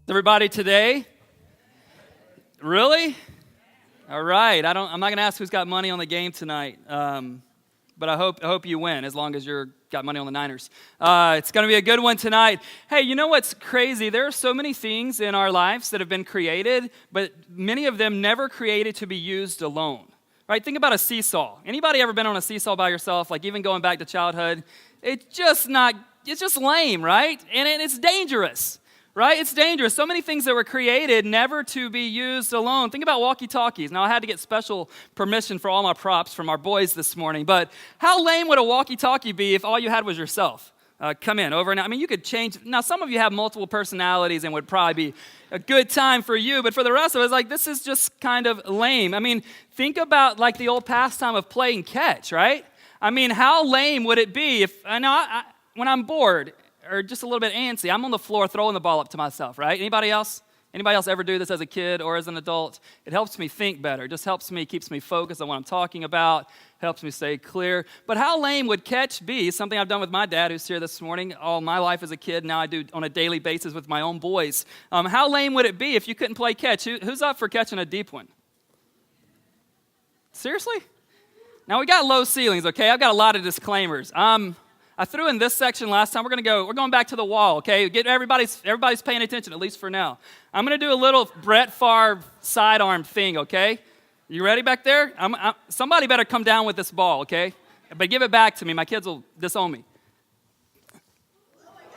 Everybody today? Really? All right. I'm not going to ask who's got money on the game tonight, but I hope you win as long as you're got money on the Niners. It's going to be a good one tonight. Hey, you know what's crazy? There are so many things in our lives that have been created, but many of them never created to be used alone. Right? Think about a seesaw. Anybody ever been on a seesaw by yourself? Like even going back to childhood, it's just lame, right? And it's dangerous. Right? It's dangerous. So many things that were created never to be used alone. Think about walkie-talkies. Now, I had to get special permission for all my props from our boys this morning, but how lame would a walkie-talkie be if all you had was yourself? Come in, over and out. I mean, you could change. Now, some of you have multiple personalities and would probably be a good time for you, but for the rest of us, like, this is just kind of lame. I mean, think about, like, the old pastime of playing catch, right? I mean, how lame would it be if, when I'm bored, or just a little bit antsy, I'm on the floor throwing the ball up to myself, right? Anybody else? Anybody else ever do this as a kid or as an adult? It helps me think better. It just keeps me focused on what I'm talking about, helps me stay clear. But how lame would catch be? Something I've done with my dad who's here this morning all my life as a kid. Now I do on a daily basis with my own boys. How lame would it be if you couldn't play catch? Who's up for catching a deep one? Seriously? Now we got low ceilings, okay? I've got a lot of disclaimers. I threw in this section last time. We're going back to the wall, okay? Everybody's paying attention, at least for now. I'm going to do a little Brett Favre sidearm thing, okay? You ready back there? Somebody better come down with this ball, okay? But give it back to me. My kids will disown me.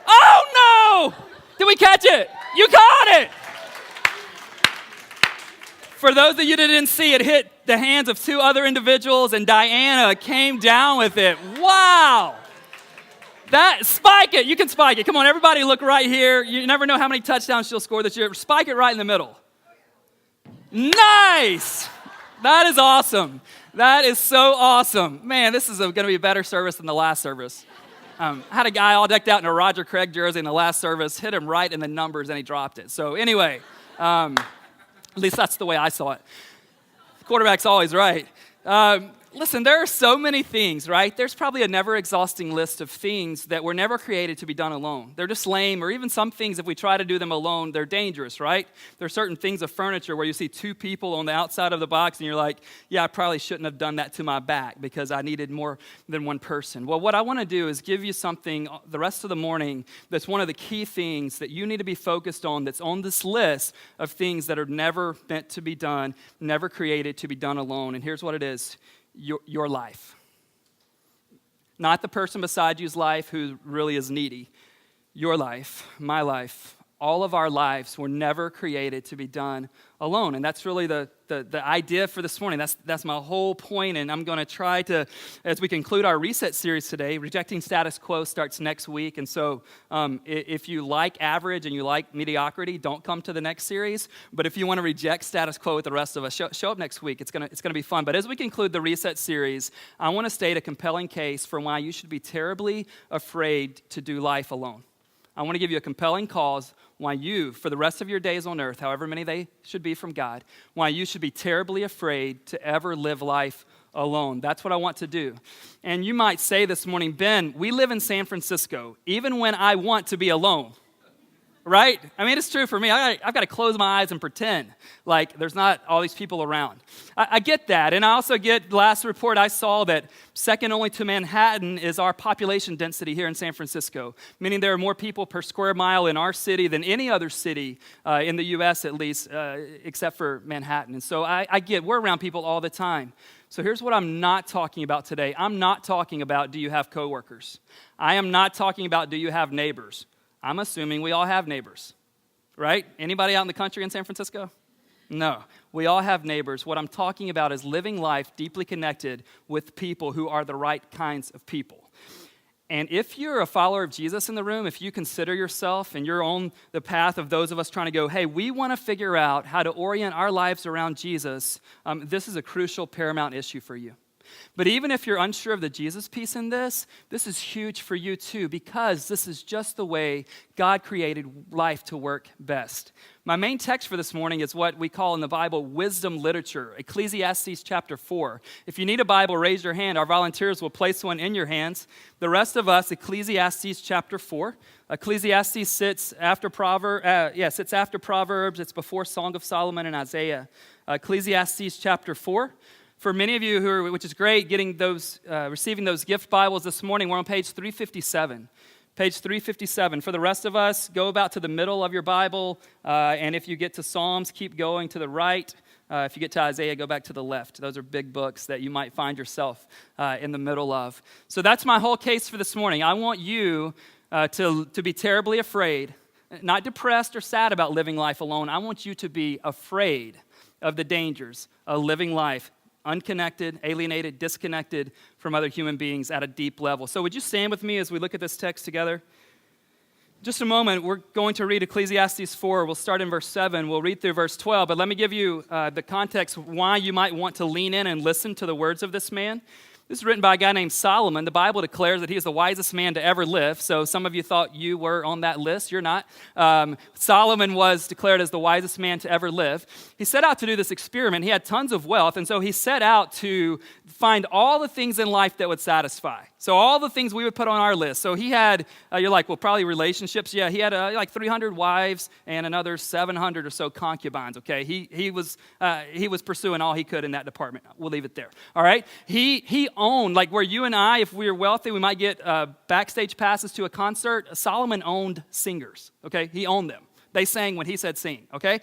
Oh, no! Did we catch it? You caught it! For those of you that didn't see, it hit the hands of two other individuals, and Diana came down with it. Wow! Spike it. You can spike it. Come on, everybody look right here. You never know how many touchdowns she'll score this year. Spike it right in the middle. Nice. That is awesome. That is so awesome. Man, this is going to be a better service than the last service. I had a guy all decked out in a Roger Craig jersey in the last service, hit him right in the numbers, and he dropped it. So anyway, at least that's the way I saw it. The quarterback's always right. Listen, there are so many things, right? There's probably a never-exhausting list of things that were never created to be done alone. They're just lame, or even some things, if we try to do them alone, they're dangerous, right? There are certain things of furniture where you see two people on the outside of the box, and you're like, yeah, I probably shouldn't have done that to my back because I needed more than one person. Well, what I want to do is give you something the rest of the morning that's one of the key things that you need to be focused on that's on this list of things that are never meant to be done, never created to be done alone. And here's what it is. Your life. Not the person beside you's life who really is needy. Your life, my life, all of our lives were never created to be done alone. And that's really the idea for this morning. That's my whole point. And I'm going to try to, as we conclude our reset series today, Rejecting Status Quo starts next week. And so if you like average and you like mediocrity, don't come to the next series. But if you want to reject status quo with the rest of us, show up next week. It's going to be fun. But as we conclude the reset series, I want to state a compelling case for why you should be terribly afraid to do life alone. I want to give you a compelling cause why you, for the rest of your days on earth, however many they should be from God, why you should be terribly afraid to ever live life alone. That's what I want to do. And you might say this morning, Ben, we live in San Francisco, even when I want to be alone. Right? I mean, it's true for me. I've got to close my eyes and pretend like there's not all these people around. I get that. And I also get, last report I saw that second only to Manhattan is our population density here in San Francisco, meaning there are more people per square mile in our city than any other city in the U.S. at least, except for Manhattan. And so I get, we're around people all the time. So here's what I'm not talking about today. I'm not talking about do you have coworkers. I am not talking about do you have neighbors. I'm assuming we all have neighbors, right? Anybody out in the country in San Francisco? No, we all have neighbors. What I'm talking about is living life deeply connected with people who are the right kinds of people. And if you're a follower of Jesus in the room, if you consider yourself and you're on the path of those of us trying to go, hey, we want to figure out how to orient our lives around Jesus, this is a crucial, paramount issue for you. But even if you're unsure of the Jesus piece in this is huge for you too, because this is just the way God created life to work best. My main text for this morning is what we call in the Bible wisdom literature, Ecclesiastes chapter 4. If you need a Bible, raise your hand. Our volunteers will place one in your hands. The rest of us, Ecclesiastes chapter 4. Ecclesiastes sits after Proverbs. It's before Song of Solomon and Isaiah. Ecclesiastes chapter 4. For many of you which is great, getting those, receiving those gift Bibles this morning, we're on page 357. Page 357. For the rest of us, go about to the middle of your Bible, and if you get to Psalms, keep going to the right. If you get to Isaiah, go back to the left. Those are big books that you might find yourself in the middle of. So that's my whole case for this morning. I want you to be terribly afraid, not depressed or sad about living life alone. I want you to be afraid of the dangers of living life unconnected, alienated, disconnected from other human beings at a deep level. So would you stand with me as we look at this text together? Just a moment, we're going to read Ecclesiastes 4. We'll start in verse 7. We'll read through verse 12. But let me give you the context why you might want to lean in and listen to the words of this man. This is written by a guy named Solomon. The Bible declares that he is the wisest man to ever live. So some of you thought you were on that list. You're not. Solomon was declared as the wisest man to ever live. He set out to do this experiment. He had tons of wealth, and so he set out to find all the things in life that would satisfy. So all the things we would put on our list. So he had, you're like, well, probably relationships. Yeah, he had like 300 wives and another 700 or so concubines, okay? He was pursuing all he could in that department. We'll leave it there, all right? He owned, like where you and I, if we were wealthy, we might get backstage passes to a concert. Solomon owned singers, okay? He owned them. They sang when he said sing, okay?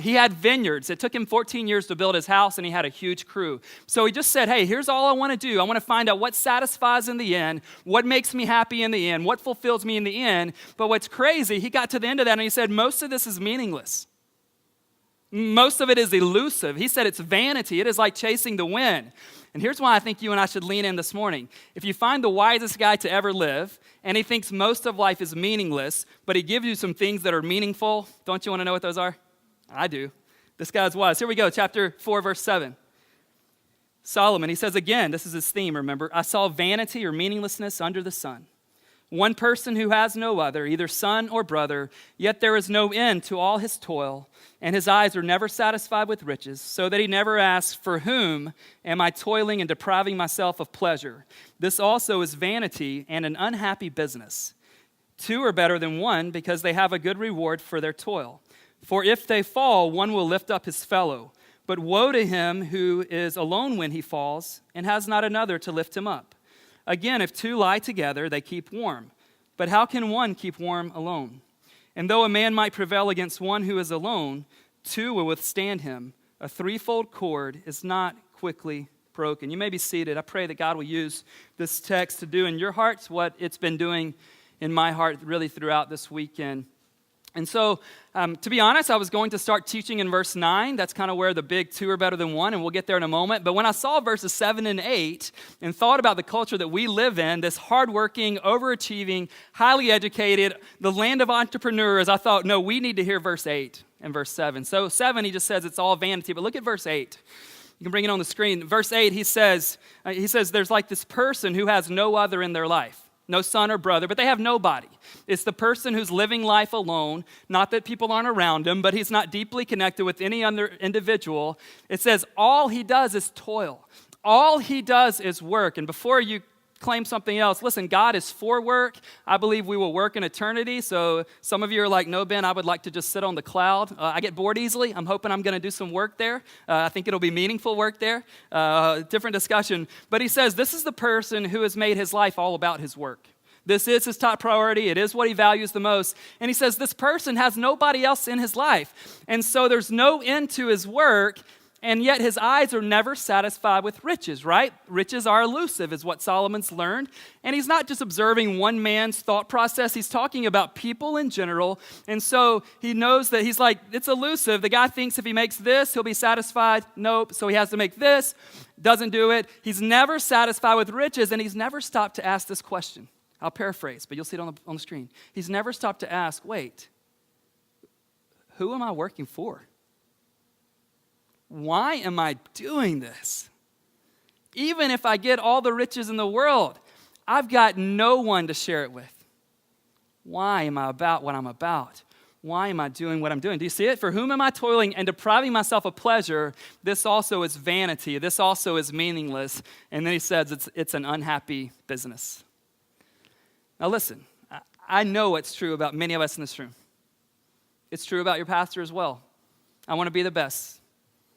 He had vineyards. It took him 14 years to build his house, and he had a huge crew. So he just said, hey, here's all I want to do. I want to find out what satisfies in the end, what makes me happy in the end, what fulfills me in the end. But what's crazy, he got to the end of that, and he said, most of this is meaningless. Most of it is elusive. He said it's vanity. It is like chasing the wind. And here's why I think you and I should lean in this morning. If you find the wisest guy to ever live, and he thinks most of life is meaningless, but he gives you some things that are meaningful, don't you want to know what those are? I do. This guy's wise. Here we go, chapter 4, verse 7. Solomon, he says again, this is his theme, remember, I saw vanity or meaninglessness under the sun. One person who has no other, either son or brother, yet there is no end to all his toil, and his eyes are never satisfied with riches, so that he never asks, for whom am I toiling and depriving myself of pleasure? This also is vanity and an unhappy business. Two are better than one, because they have a good reward for their toil. For if they fall, one will lift up his fellow. But woe to him who is alone when he falls, and has not another to lift him up. Again, if two lie together, they keep warm. But how can one keep warm alone? And though a man might prevail against one who is alone, two will withstand him. A threefold cord is not quickly broken. You may be seated. I pray that God will use this text to do in your hearts what it's been doing in my heart really throughout this weekend. And so, to be honest, I was going to start teaching in verse 9. That's kind of where the big two are better than one, and we'll get there in a moment. But when I saw verses 7 and 8 and thought about the culture that we live in, this hardworking, overachieving, highly educated, the land of entrepreneurs, I thought, no, we need to hear verse 8 and verse 7. So 7, he just says it's all vanity. But look at verse 8. You can bring it on the screen. Verse 8, he says there's like this person who has no other in their life. No son or brother, but they have nobody. It's the person who's living life alone, not that people aren't around him, but he's not deeply connected with any other individual. It says all he does is toil. All he does is work. And before you claim something else, listen, God is for work. I believe we will work in eternity. So some of you are like, no, Ben, I would like to just sit on the cloud. I get bored easily. I'm hoping I'm going to do some work there. I think it'll be meaningful work there. Different discussion. But he says this is the person who has made his life all about his work. This is his top priority. It is what he values the most. And he says this person has nobody else in his life. And so there's no end to his work. And yet his eyes are never satisfied with riches, right? Riches are elusive is what Solomon's learned. And he's not just observing one man's thought process. He's talking about people in general. And so he knows that he's like, it's elusive. The guy thinks if he makes this, he'll be satisfied. Nope. So he has to make this. Doesn't do it. He's never satisfied with riches. And he's never stopped to ask this question. I'll paraphrase, but you'll see it on the screen. He's never stopped to ask, wait, who am I working for? Why am I doing this? Even if I get all the riches in the world, I've got no one to share it with. Why am I about what I'm about? Why am I doing what I'm doing? Do you see it? For whom am I toiling and depriving myself of pleasure? This also is vanity. This also is meaningless. And then he says it's an unhappy business. Now listen, I know it's true about many of us in this room. It's true about your pastor as well. I want to be the best.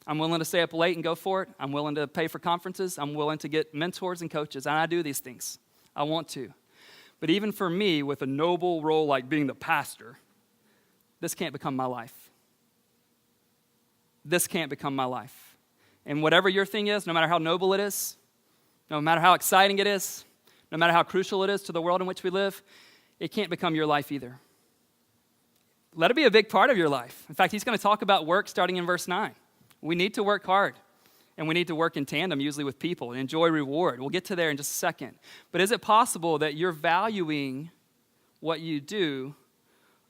I'm willing to stay up late and go for it. I'm willing to pay for conferences. I'm willing to get mentors and coaches. And I do these things. I want to. But even for me, with a noble role like being the pastor, this can't become my life. This can't become my life. And whatever your thing is, no matter how noble it is, no matter how exciting it is, no matter how crucial it is to the world in which we live, it can't become your life either. Let it be a big part of your life. In fact, he's going to talk about work starting in verse 9. We need to work hard, and we need to work in tandem, usually with people, and enjoy reward. We'll get to there in just a second. But is it possible that you're valuing what you do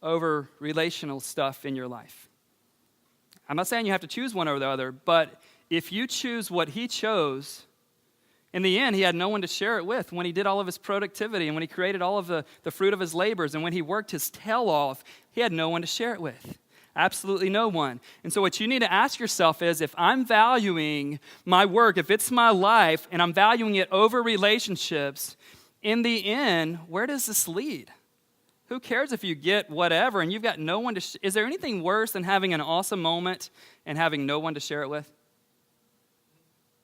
over relational stuff in your life? I'm not saying you have to choose one over the other, but if you choose what he chose, in the end, he had no one to share it with when he did all of his productivity and when he created all of the fruit of his labors and when he worked his tail off, he had no one to share it with. Absolutely no one. And so what you need to ask yourself is, if I'm valuing my work, if it's my life, and I'm valuing it over relationships, in the end, where does this lead? Who cares if you get whatever and you've got no one to is there anything worse than having an awesome moment and having no one to share it with?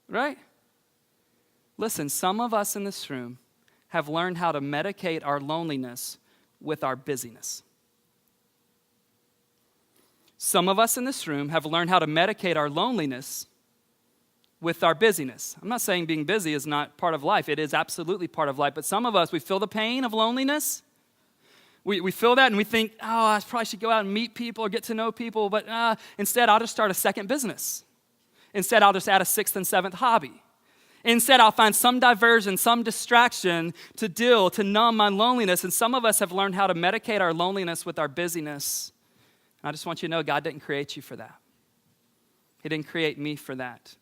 Right? Listen, some of us in this room have learned how to medicate our loneliness with our busyness. Some of us in this room have learned how to medicate our loneliness with our busyness. I'm not saying being busy is not part of life. It is absolutely part of life. But some of us, we feel the pain of loneliness. We feel that and we think, oh, I probably should go out and meet people or get to know people. But instead, I'll just start a second business. Instead, I'll just add a sixth and seventh hobby. Instead, I'll find some diversion, some distraction to numb my loneliness. And some of us have learned how to medicate our loneliness with our busyness. I just want you to know God didn't create you for that. He didn't create me for that.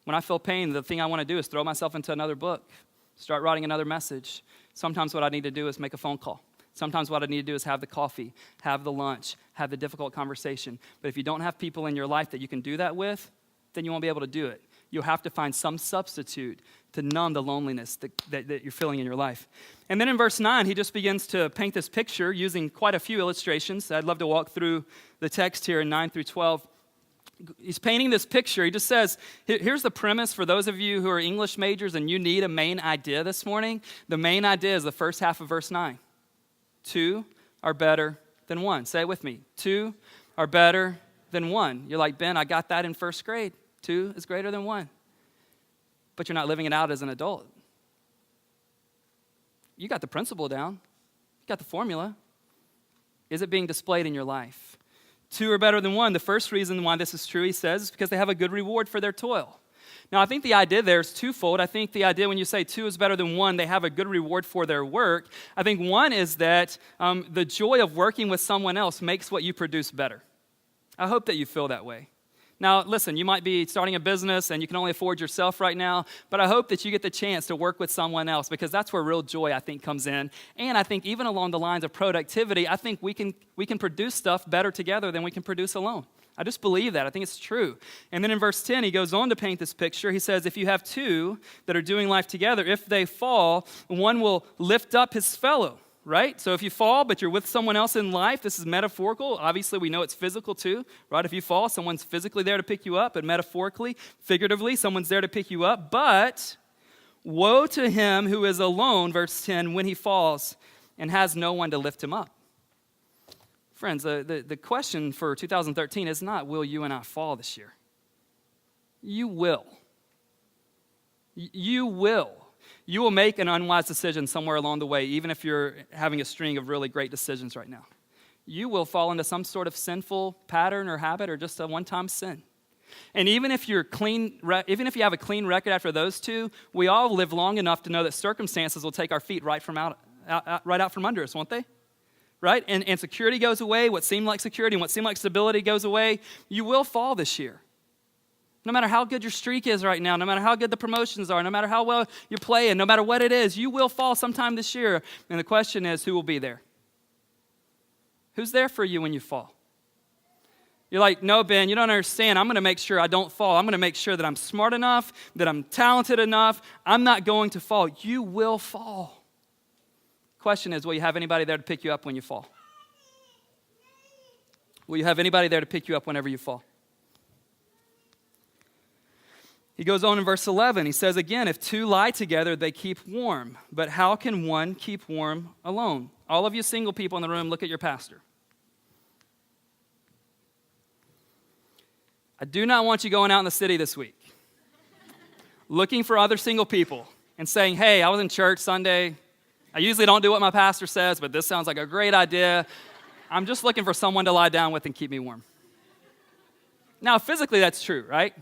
When I feel pain, the thing I want to do is throw myself into another book, start writing another message. Sometimes what I need to do is make a phone call. Sometimes what I need to do is have the coffee, have the lunch, have the difficult conversation. But if you don't have people in your life that you can do that with, then you won't be able to do it. You'll have to find some substitute to numb the loneliness that you're feeling in your life. And then in verse 9, he just begins to paint this picture using quite a few illustrations. I'd love to walk through the text here in 9 through 12. He's painting this picture. He just says, here's the premise for those of you who are English majors and you need a main idea this morning. The main idea is the first half of verse 9. 2 are better than 1. Say it with me. 2 are better than 1. You're like, Ben, I got that in first grade. 2 is greater than 1. But you're not living it out as an adult. You got the principle down. You got the formula. Is it being displayed in your life? 2 are better than 1. The first reason why this is true, he says, is because they have a good reward for their toil. Now, I think the idea there is twofold. I think the idea when you say 2 is better than 1, they have a good reward for their work. I think one is that the joy of working with someone else makes what you produce better. I hope that you feel that way. Now, listen, you might be starting a business and you can only afford yourself right now, but I hope that you get the chance to work with someone else because that's where real joy, I think, comes in. And I think even along the lines of productivity, I think we can produce stuff better together than we can produce alone. I just believe that. I think it's true. And then in verse 10, he goes on to paint this picture. He says, if you have 2 that are doing life together, if they fall, one will lift up his fellow. Right? So if you fall, but you're with someone else in life, this is metaphorical. Obviously, we know it's physical too, right? If you fall, someone's physically there to pick you up, but metaphorically, figuratively, someone's there to pick you up. But woe to him who is alone, verse 10, when he falls and has no one to lift him up. Friends, the question for 2013 is not, will you and I fall this year? You will. You will. You will make an unwise decision somewhere along the way, even if you're having a string of really great decisions right now. You will fall into some sort of sinful pattern or habit or just a one-time sin. And even if you're clean, even if you have a clean record after those 2, we all live long enough to know that circumstances will take our feet right out from under us, won't they? Right? And security goes away. What seemed like security and what seemed like stability goes away. You will fall this year. No matter how good your streak is right now, no matter how good the promotions are, no matter how well you're playing, no matter what it is, you will fall sometime this year. And the question is, who will be there? Who's there for you when you fall? You're like, no, Ben, you don't understand. I'm going to make sure I don't fall. I'm going to make sure that I'm smart enough, that I'm talented enough. I'm not going to fall. You will fall. Question is, will you have anybody there to pick you up when you fall? Will you have anybody there to pick you up whenever you fall? He goes on in verse 11. He says again, if two lie together, they keep warm. But how can one keep warm alone? All of you single people in the room, look at your pastor. I do not want you going out in the city this week looking for other single people and saying, hey, I was in church Sunday. I usually don't do what my pastor says, but this sounds like a great idea. I'm just looking for someone to lie down with and keep me warm. Now, physically, that's true, right?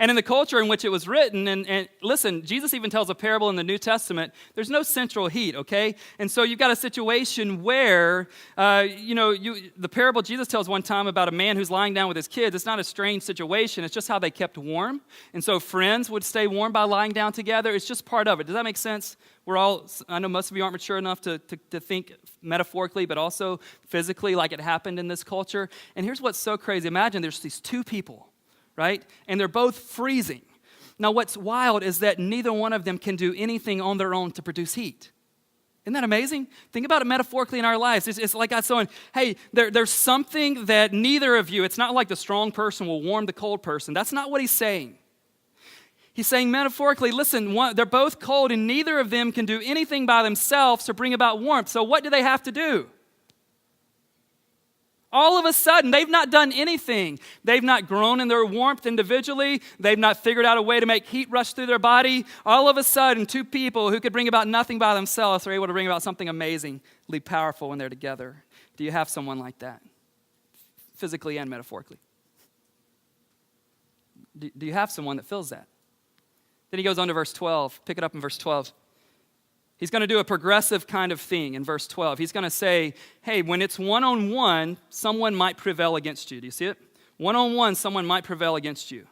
And in the culture in which it was written, and listen, Jesus even tells a parable in the New Testament, there's no central heat, okay? And so you've got a situation where, the parable Jesus tells one time about a man who's lying down with his kids, it's not a strange situation, it's just how they kept warm. And so friends would stay warm by lying down together. It's just part of it. Does that make sense? I know most of you aren't mature enough to think metaphorically, but also physically like it happened in this culture. And here's what's so crazy. Imagine there's these two people, right? And they're both freezing. Now, what's wild is that neither one of them can do anything on their own to produce heat. Isn't that amazing? Think about it metaphorically in our lives. It's like God saying, hey, there's something that neither of you, it's not like the strong person will warm the cold person. That's not what he's saying. He's saying metaphorically, listen, they're both cold and neither of them can do anything by themselves to bring about warmth. So what do they have to do? All of a sudden, they've not done anything. They've not grown in their warmth individually. They've not figured out a way to make heat rush through their body. All of a sudden, two people who could bring about nothing by themselves are able to bring about something amazingly powerful when they're together. Do you have someone like that? Physically and metaphorically. Do you have someone that feels that? Then he goes on to verse 12. Pick it up in verse 12. He's going to do a progressive kind of thing in verse 12. He's going to say, hey, when it's one-on-one, someone might prevail against you. Do you see it? One-on-one, someone might prevail against you.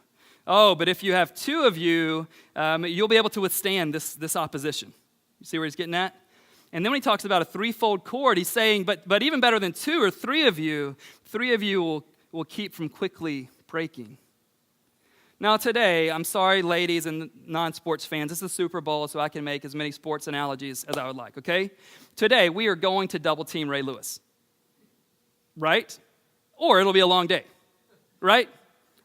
Oh, but if you have two of you, you'll be able to withstand this opposition. You see where he's getting at? And then when he talks about a threefold cord, he's saying, but even better than two or three of you will keep from quickly breaking. Now today, I'm sorry, ladies and non-sports fans, this is the Super Bowl, so I can make as many sports analogies as I would like, okay? Today, we are going to double team Ray Lewis, right? Or it'll be a long day, right?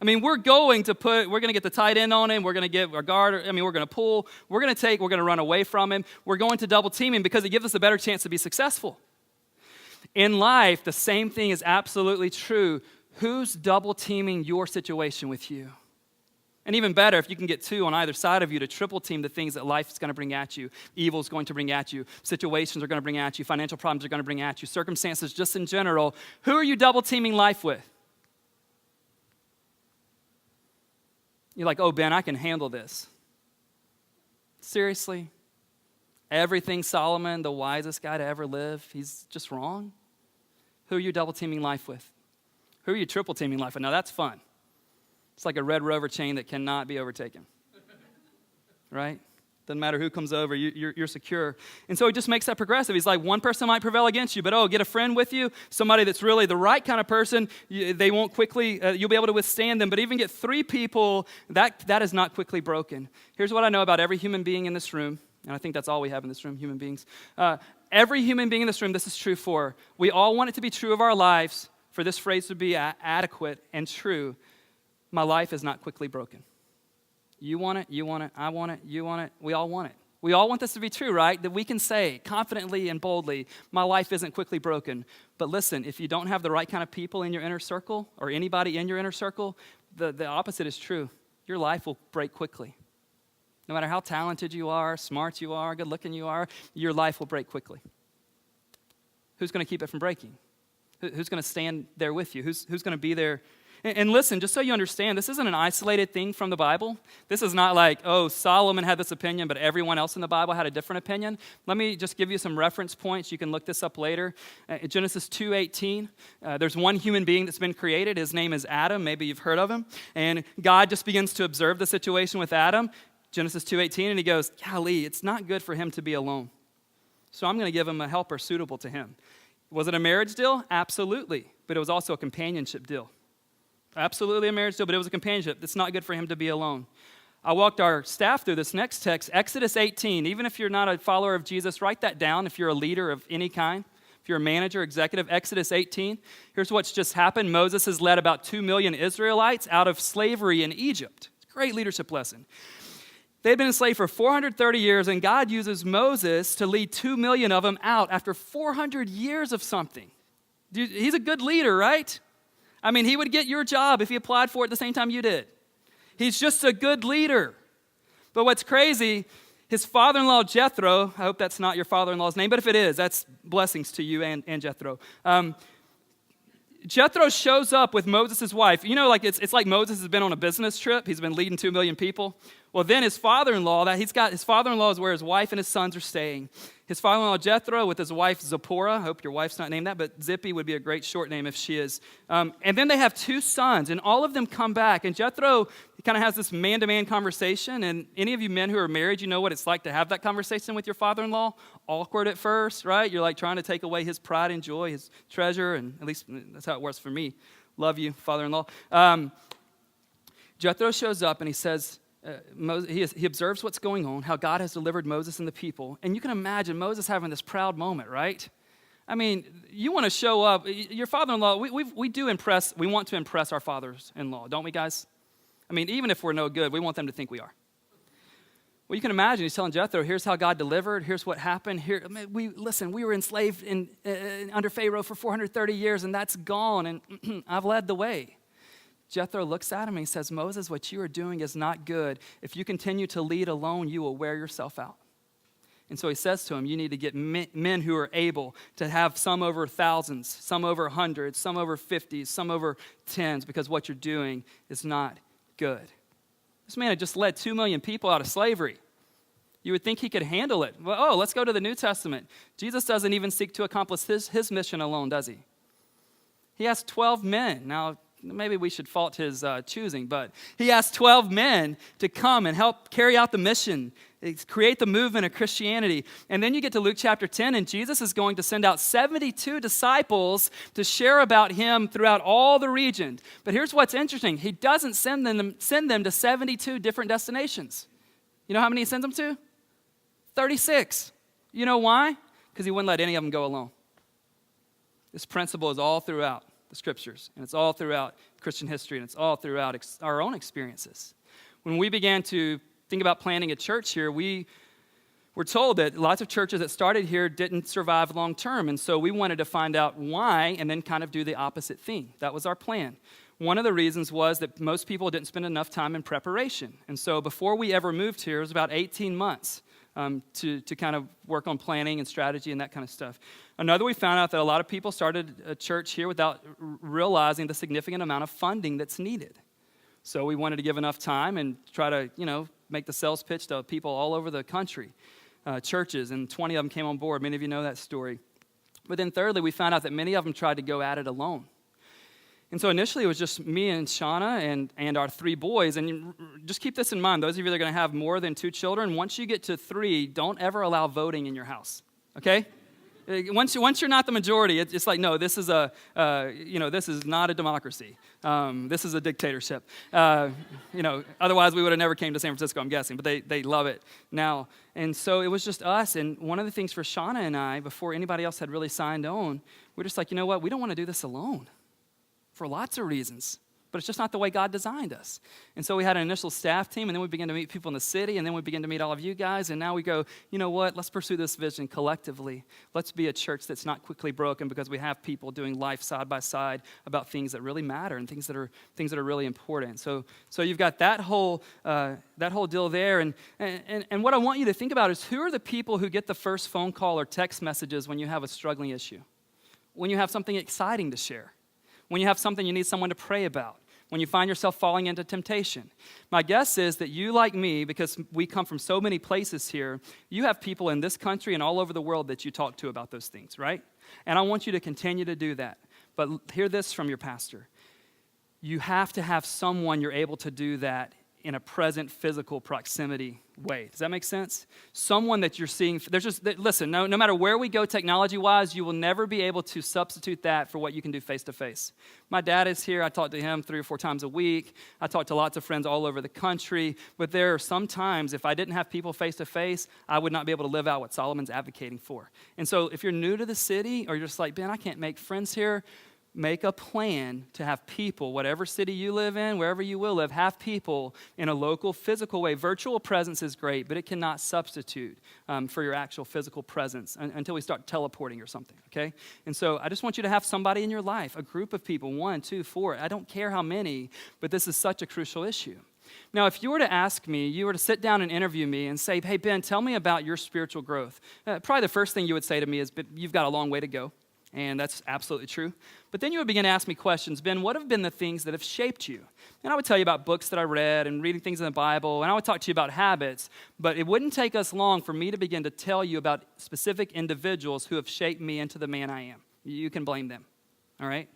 I mean, we're going to get the tight end on him, we're going to get our guard, we're going to pull, we're going to run away from him, we're going to double team him because it gives us a better chance to be successful. In life, the same thing is absolutely true. Who's double teaming your situation with you? And even better, if you can get two on either side of you to triple team the things that life is going to bring at you. Evil is going to bring at you. Situations are going to bring at you. Financial problems are going to bring at you. Circumstances just in general. Who are you double teaming life with? You're like, oh, Ben, I can handle this. Seriously? Everything Solomon, the wisest guy to ever live, he's just wrong? Who are you double teaming life with? Who are you triple teaming life with? Now, that's fun. It's like a Red Rover chain that cannot be overtaken, right? Doesn't matter who comes over, you're secure. And so he just makes that progressive. He's like, one person might prevail against you, but get a friend with you, somebody that's really the right kind of person. They won't quickly, you'll be able to withstand them. But even get three people, that is not quickly broken. Here's what I know about every human being in this room, and I think that's all we have in this room, human beings. Every human being in this room, this is true for. We all want it to be true of our lives, for this phrase to be adequate and true. My life is not quickly broken. You want it, I want it, you want it, we all want it. We all want this to be true, right? That we can say confidently and boldly, my life isn't quickly broken. But listen, if you don't have the right kind of people in your inner circle or anybody in your inner circle, the opposite is true. Your life will break quickly. No matter how talented you are, smart you are, good looking you are, your life will break quickly. Who's going to keep it from breaking? Who's going to stand there with you? Who's going to be there? And listen, just so you understand, this isn't an isolated thing from the Bible. This is not like, oh, Solomon had this opinion, but everyone else in the Bible had a different opinion. Let me just give you some reference points. You can look this up later. Genesis 2:18, there's one human being that's been created. His name is Adam. Maybe you've heard of him. And God just begins to observe the situation with Adam. Genesis 2:18, and he goes, golly, it's not good for him to be alone. So I'm going to give him a helper suitable to him. Was it a marriage deal? Absolutely. But it was also a companionship deal. Absolutely a marriage deal, but it was a companionship. It's not good for him to be alone. I walked our staff through this next text, Exodus 18. Even if you're not a follower of Jesus, write that down if you're a leader of any kind. If you're a manager, executive, Exodus 18. Here's what's just happened. Moses has led about 2 million Israelites out of slavery in Egypt. It's a great leadership lesson. They'd been enslaved for 430 years, and God uses Moses to lead 2 million of them out after 400 years of something. Dude, he's a good leader, right? I mean, he would get your job if he applied for it at the same time you did. He's just a good leader. But what's crazy, his father-in-law, Jethro, I hope that's not your father-in-law's name, but if it is, that's blessings to you and Jethro. Jethro shows up with Moses' wife. You know, like it's like Moses has been on a business trip. He's been leading 2 million people. Well, then his father-in-law, his father-in-law is where his wife and his sons are staying. His father-in-law, Jethro, with his wife, Zipporah. I hope your wife's not named that, but Zippy would be a great short name if she is. And then they have 2 sons, and all of them come back. And Jethro kind of has this man-to-man conversation. And any of you men who are married, you know what it's like to have that conversation with your father-in-law. Awkward at first, right? You're like trying to take away his pride and joy, his treasure, and at least that's how it works for me. Love you, father-in-law. Jethro shows up, and he says, he observes what's going on, how God has delivered Moses and the people. And you can imagine Moses having this proud moment, right? I mean, you want to show up. Your father-in-law, we want to impress our fathers-in-law, don't we, guys? I mean, even if we're no good, we want them to think we are. Well, you can imagine he's telling Jethro, here's how God delivered, here's what happened. We were enslaved under Pharaoh for 430 years, and that's gone, and I've led the way. Jethro looks at him and he says, Moses, what you are doing is not good. If you continue to lead alone, you will wear yourself out. And so he says to him, you need to get men who are able to have some over thousands, some over hundreds, some over 50s, some over 10s, because what you're doing is not good. This man had just led 2 million people out of slavery. You would think he could handle it. Well, let's go to the New Testament. Jesus doesn't even seek to accomplish his mission alone, does he? He has 12 men. Now, maybe we should fault his choosing, but he asked 12 men to come and help carry out the mission, create the movement of Christianity. And then you get to Luke chapter 10, and Jesus is going to send out 72 disciples to share about him throughout all the region. But here's what's interesting. He doesn't send them to 72 different destinations. You know how many he sends them to? 36. You know why? Because he wouldn't let any of them go alone. This principle is all throughout the scriptures, and it's all throughout Christian history, and it's all throughout our own experiences. When we began to think about planting a church here, we were told that lots of churches that started here didn't survive long term, and so we wanted to find out why and then kind of do the opposite thing. That was our plan. One of the reasons was that most people didn't spend enough time in preparation, and so before we ever moved here, it was about 18 months to kind of work on planning and strategy and that kind of stuff. Another, we found out that a lot of people started a church here without realizing the significant amount of funding that's needed. So we wanted to give enough time and try to, make the sales pitch to people all over the country, churches, and 20 of them came on board. Many of you know that story. But then thirdly, we found out that many of them tried to go at it alone. And so initially, it was just me and Shauna and our 3 boys. And just keep this in mind. Those of you that are going to have more than 2 children, once you get to 3, don't ever allow voting in your house, okay? Once you're not the majority, it's like, no, this is this is not a democracy. This is a dictatorship. Otherwise we would have never came to San Francisco, I'm guessing. But they love it now. And so it was just us. And one of the things for Shauna and I, before anybody else had really signed on, we're just like, you know what? We don't want to do this alone for lots of reasons. But it's just not the way God designed us. And so we had an initial staff team, and then we began to meet people in the city, and then we began to meet all of you guys, and now we go, you know what, let's pursue this vision collectively. Let's be a church that's not quickly broken because we have people doing life side by side about things that really matter and things that are really important. So you've got that whole deal there, and what I want you to think about is, who are the people who get the first phone call or text messages when you have a struggling issue? When you have something exciting to share? When you have something you need someone to pray about? when you find yourself falling into temptation. My guess is that you, like me, because we come from so many places here, you have people in this country and all over the world that you talk to about those things, right? And I want you to continue to do that. But hear this from your pastor. You have to have someone you're able to do that in a present physical proximity way. Does that make sense? Someone that you're seeing, listen, no matter where we go technology-wise, you will never be able to substitute that for what you can do face-to-face. My dad is here. I talk to him 3 or 4 times a week. I talk to lots of friends all over the country. But there are some times, if I didn't have people face-to-face, I would not be able to live out what Solomon's advocating for. And so if you're new to the city, or you're just like, Ben, I can't make friends here, make a plan to have people, whatever city you live in, wherever you will live, have people in a local, physical way. Virtual presence is great, but it cannot substitute for your actual physical presence until we start teleporting or something, okay? And so I just want you to have somebody in your life, a group of people, 1, 2, 4. I don't care how many, but this is such a crucial issue. Now, if you were to ask me, you were to sit down and interview me and say, hey, Ben, tell me about your spiritual growth. Probably the first thing you would say to me is, you've got a long way to go. And that's absolutely true. But then you would begin to ask me questions. Ben, what have been the things that have shaped you? And I would tell you about books that I read and reading things in the Bible, and I would talk to you about habits, but it wouldn't take us long for me to begin to tell you about specific individuals who have shaped me into the man I am. You can blame them, all right?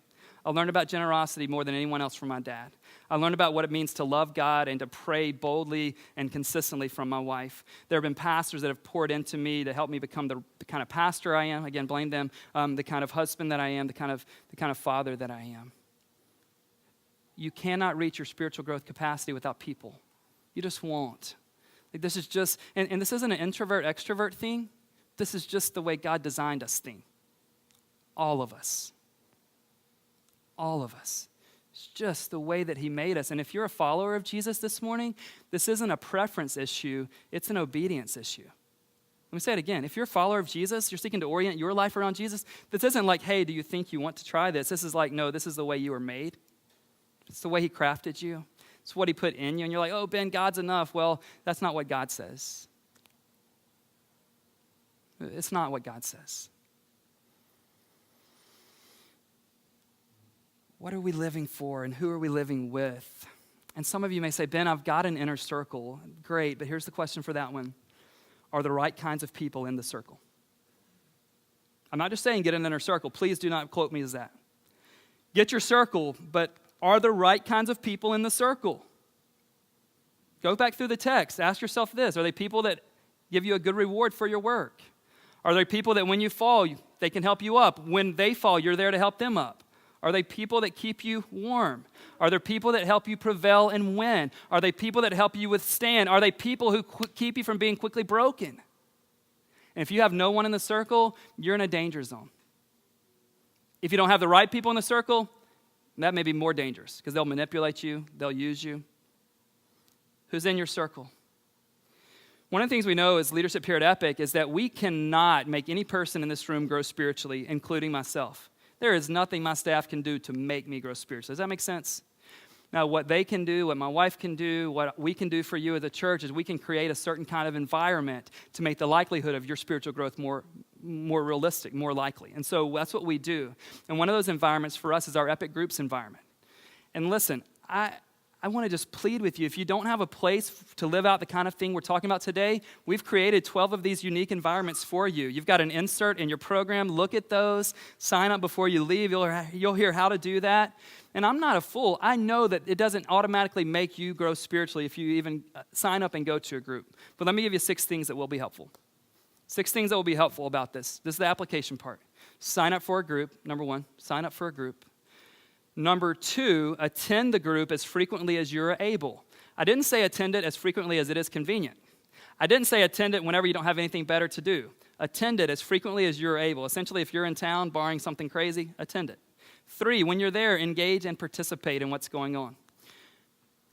I learned about generosity more than anyone else from my dad. I learned about what it means to love God and to pray boldly and consistently from my wife. There have been pastors that have poured into me to help me become the kind of pastor I am. Again, blame them. The kind of husband that I am, the kind of father that I am. You cannot reach your spiritual growth capacity without people. You just won't. Like, this is just, and this isn't an introvert-extrovert thing. This is just the way God designed us thing. All of us. All of us. It's just the way that he made us. And if you're a follower of Jesus this morning, this isn't a preference issue, it's an obedience issue. Let me say it again. If you're a follower of Jesus, you're seeking to orient your life around Jesus, this isn't like, hey, do you think you want to try this? This is like, no, this is the way you were made. It's the way he crafted you. It's what he put in you. And you're like, oh, Ben, God's enough. Well, that's not what God says. It's not what God says. What are we living for, and who are we living with? And some of you may say, Ben, I've got an inner circle. Great, but here's the question for that one. Are the right kinds of people in the circle? I'm not just saying get an inner circle. Please do not quote me as that. Get your circle, but are the right kinds of people in the circle? Go back through the text. Ask yourself this. Are they people that give you a good reward for your work? Are they people that when you fall, they can help you up? When they fall, you're there to help them up? Are they people that keep you warm? Are there people that help you prevail and win? Are they people that help you withstand? Are they people who keep you from being quickly broken? And if you have no one in the circle, you're in a danger zone. If you don't have the right people in the circle, that may be more dangerous because they'll manipulate you, they'll use you. Who's in your circle? One of the things we know as leadership here at Epic is that we cannot make any person in this room grow spiritually, including myself. There is nothing my staff can do to make me grow spiritually. Does that make sense? Now, what they can do, what my wife can do, what we can do for you as a church is we can create a certain kind of environment to make the likelihood of your spiritual growth more realistic, more likely. And so that's what we do. And one of those environments for us is our Epic Groups environment. And listen, I want to just plead with you, if you don't have a place to live out the kind of thing we're talking about today, we've created 12 of these unique environments for you. You've got an insert in your program. Look at those. Sign up before you leave. You'll hear how to do that. And I'm not a fool. I know that it doesn't automatically make you grow spiritually if you even sign up and go to a group. But let me give you 6 things that will be helpful. 6 things that will be helpful about this. This is the application part. Sign up for a group. Number 1, sign up for a group. Number 2, attend the group as frequently as you're able. I didn't say attend it as frequently as it is convenient. I didn't say attend it whenever you don't have anything better to do. Attend it as frequently as you're able. Essentially, if you're in town, barring something crazy, attend it. 3, when you're there, engage and participate in what's going on.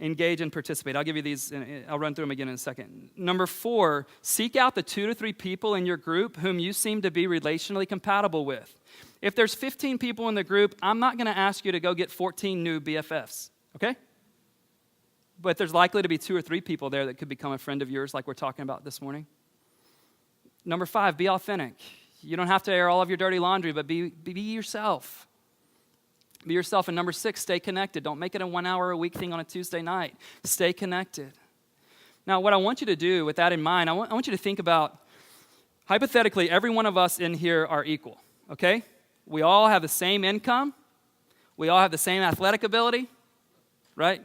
Engage and participate. I'll give you these, and I'll run through them again in a second. Number 4, seek out the 2 to 3 people in your group whom you seem to be relationally compatible with. If there's 15 people in the group, I'm not going to ask you to go get 14 new BFFs, okay? But there's likely to be 2 or 3 people there that could become a friend of yours like we're talking about this morning. Number 5, be authentic. You don't have to air all of your dirty laundry, but be yourself. Be yourself. And number 6, stay connected. Don't make it a 1 hour a week thing on a Tuesday night. Stay connected. Now, what I want you to do with that in mind, I want you to think about, hypothetically, every one of us in here are equal, okay? We all have the same income. We all have the same athletic ability, right?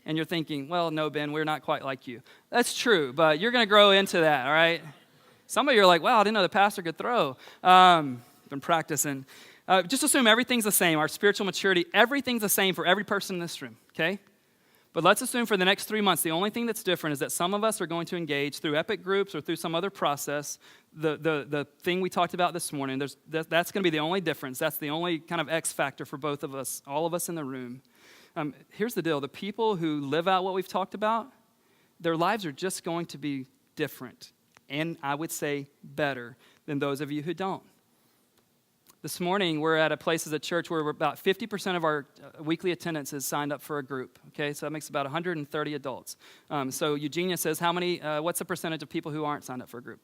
And you're thinking, well, no, Ben, we're not quite like you. That's true, but you're going to grow into that, all right? Some of you are like, wow, I didn't know the pastor could throw. Been practicing. Just assume everything's the same. Our spiritual maturity, everything's the same for every person in this room, okay? But let's assume for the next 3 months, the only thing that's different is that some of us are going to engage through epic groups or through some other process. The thing we talked about this morning, that's going to be the only difference. That's the only kind of X factor for both of us, all of us in the room. Here's the deal. The people who live out what we've talked about, their lives are just going to be different, and I would say better than those of you who don't. This morning, we're at a place as a church where about 50% of our weekly attendance is signed up for a group, okay? So that makes about 130 adults. So Eugenia says, what's the percentage of people who aren't signed up for a group?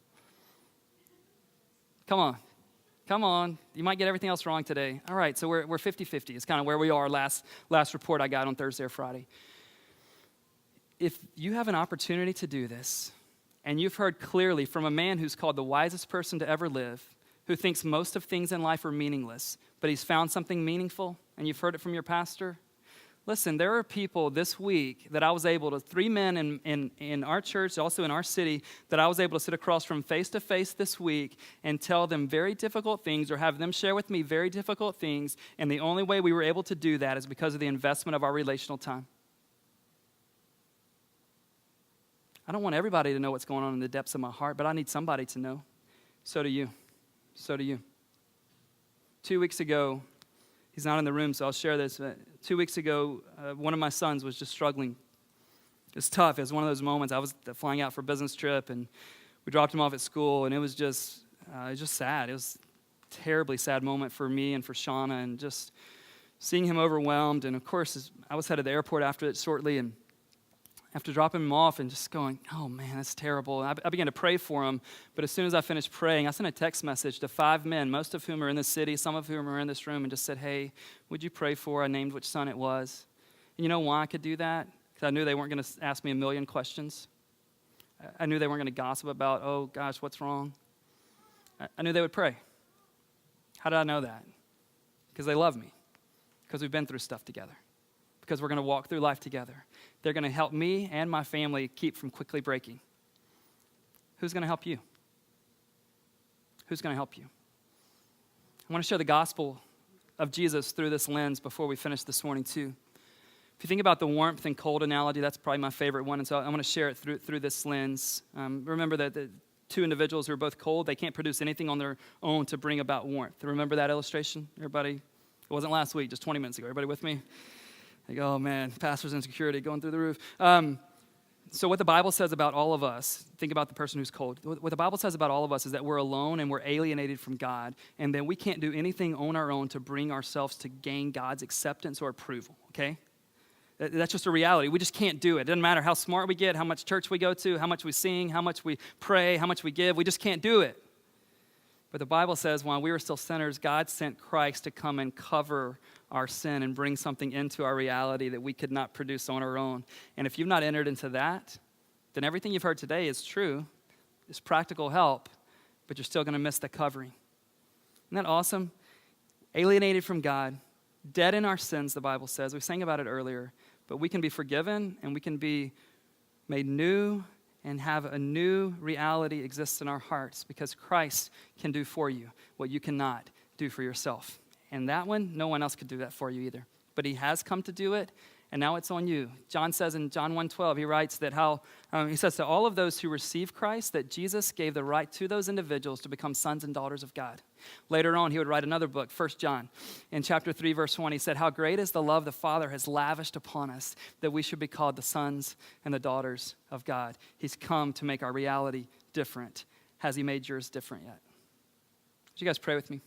Come on. You might get everything else wrong today. All right, so we're 50-50. It's kind of where we are last report I got on Thursday or Friday. If you have an opportunity to do this, and you've heard clearly from a man who's called the wisest person to ever live, who thinks most of things in life are meaningless, but he's found something meaningful, and you've heard it from your pastor. Listen, there are people this week that I was able to, 3 men in our church, also in our city, that I was able to sit across from face to face this week and tell them very difficult things or have them share with me very difficult things, and the only way we were able to do that is because of the investment of our relational time. I don't want everybody to know what's going on in the depths of my heart, but I need somebody to know. So do you. So do you. 2 weeks ago, he's not in the room, so I'll share this. 2 weeks ago, one of my sons was just struggling. It was tough. It was one of those moments. I was flying out for a business trip, and we dropped him off at school, and it was just sad. It was a terribly sad moment for me and for Shauna, and just seeing him overwhelmed. And, of course, I was headed to the airport after it shortly, and after dropping him off and just going, oh, man, that's terrible. And I began to pray for him, but as soon as I finished praying, I sent a text message to 5 men, most of whom are in the city, some of whom are in this room, and just said, hey, would you pray for? I named which son it was. And you know why I could do that? Because I knew they weren't going to ask me a million questions. I knew they weren't going to gossip about, oh, gosh, what's wrong? I knew they would pray. How did I know that? Because they love me, because we've been through stuff together, because we're going to walk through life together. They're going to help me and my family keep from quickly breaking. Who's going to help you? Who's going to help you? I want to share the gospel of Jesus through this lens before we finish this morning too. If you think about the warmth and cold analogy, that's probably my favorite one, and so I want to share it through this lens. Remember that the 2 individuals who are both cold, they can't produce anything on their own to bring about warmth. Remember that illustration? Everybody? It wasn't last week, just 20 minutes ago. Everybody with me? Like, oh man, pastor's insecurity going through the roof. So what the Bible says about all of us, think about the person who's cold. What the Bible says about all of us is that we're alone and we're alienated from God, and that we can't do anything on our own to bring ourselves to gain God's acceptance or approval, okay? That's just a reality. We just can't do it. It doesn't matter how smart we get, how much church we go to, how much we sing, how much we pray, how much we give. We just can't do it. But the Bible says while we were still sinners, God sent Christ to come and cover our sin and bring something into our reality that we could not produce on our own. And if you've not entered into that, then everything you've heard today is true. It's practical help, but you're still going to miss the covering. Isn't that awesome? Alienated from God, dead in our sins, the Bible says. We sang about it earlier. But we can be forgiven and we can be made new and have a new reality exist in our hearts because Christ can do for you what you cannot do for yourself. And that one, no one else could do that for you either. But he has come to do it, and now it's on you. John says in John 1:12, he writes that he says to all of those who receive Christ, that Jesus gave the right to those individuals to become sons and daughters of God. Later on, he would write another book, 1 John. In chapter 3, verse 1, he said, how great is the love the Father has lavished upon us, that we should be called the sons and the daughters of God. He's come to make our reality different. Has he made yours different yet? Would you guys pray with me?